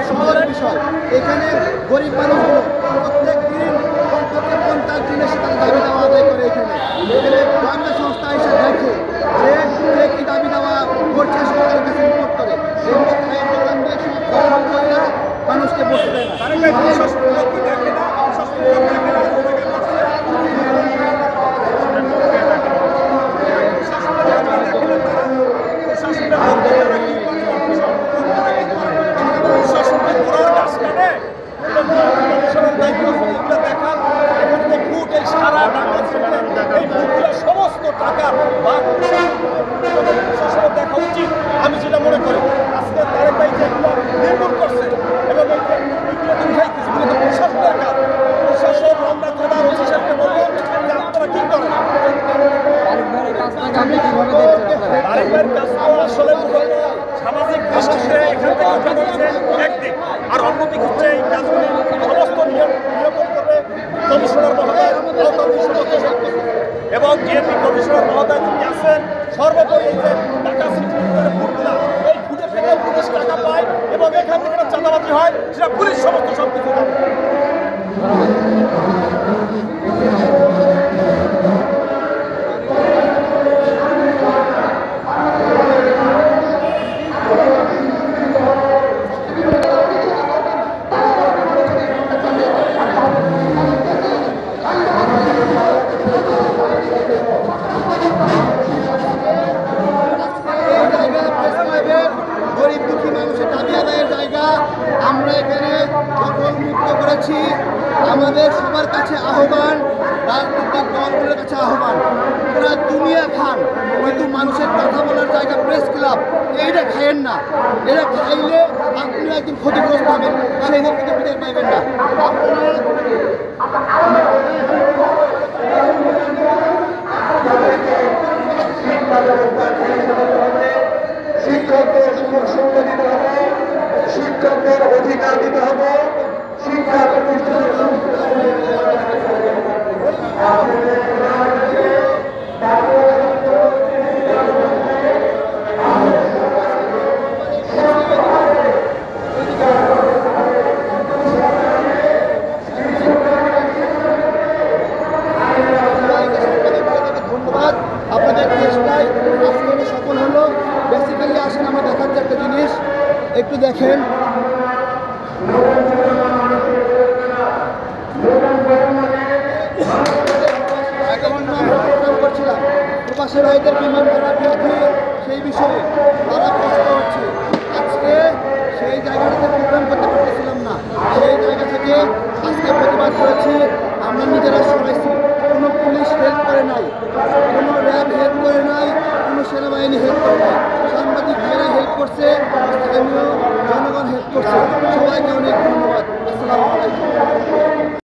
সহজ বিষয়। এখানে গরিব মানুষগুলো প্রত্যেক দিন অন্তত 50 দিনের সাথে দাবি দেওয়া আদায় করে। এখানে গোয়েন্দা সংস্থা এসে দেখে যে কে কি দাবি দেওয়া করছে, সরকারের কাছে রিপোর্ট করে। মানুষকে বসতে দেয় না। সমস্ত টাকা দেখা উচিত। আমি যেটা মনে করি আজকে তারেক ভাই যেগুলো নির্মূল করছে এবং প্রশাসনের কাজ, প্রশাসন আমরা থানার ওসি সাহেবকে বলবো যে আপনারা কি করেন। তারেক ভাইয়ের কাজ তো আসলে সামাজিক দৃষ্টিতে এখান থেকে উঠানো হচ্ছে একদিক, আর অন্যদিক হচ্ছে এই কাজগুলি সমস্ত নিয়ন্ত্রণ করবে কমিশনার মহোদয় এবং ডিএমপি কমিশনার মহোদয় তিনি আছেন। সর্বোপরি এই যে টাকা ভোটগুলা, এই ভোটের থেকে পুলিশ টাকা পায় এবং এখান থেকে চাঁদাবাজি হয়, সেটা পুলিশ সমস্ত সব কিছু জানে। গরিব দুঃখী মানুষের দাবি আদায়ের জায়গা আমরা এখানে দখলমুক্ত করেছি। আমাদের সবার কাছে আহ্বান, রাজনৈতিক দলগুলোর কাছে আহ্বান, পুরা দুনিয়া খান, কিন্তু মানুষের কথা বলার জায়গা প্রেস ক্লাব এইটা খাইয়েন না। এটা খাইলে আপনিও একদিন ক্ষতিগ্রস্ত হবেন, সেই দিন কিন্তু বিচার পাইবেন না। শিক্ষকদের সুযোগ সুবিধা দিতে হবে, শিক্ষকদের অধিকার দিতে হবে, শিক্ষা প্রতিষ্ঠানের ধন্যবাদ। আপনাদের চেষ্টায় আজকে সফল হলো। বেসিক্যালি আসেন আমরা দেখাচ্ছি একটা জিনিস, একটু দেখেন। প্রোগ্রাম করছিলাম প্রবাসী ভাইদের বিমান ভাড়া বৃদ্ধি, সেই বিষয়ে তারা কষ্ট হচ্ছে। আজকে সেই জায়গাটাতে প্রোগ্রাম করতে পারতেছিলাম না, সেই জায়গা থেকে আজকে প্রতিবাদ করেছি। আমরা নিজেরা সরাইছি, কোনো পুলিশ হেল্প করে নাই, কোনো র্যাব হেল্প করে নাই, কোনো সেনাবাহিনী হেল্প করে নাই, সাংবাদিক ভাইরা হেল্প করছে, স্থানীয় জনগণ হেল্প করছে। সবাইকে অনেক ধন্যবাদ। আসসালামু আলাইকুম।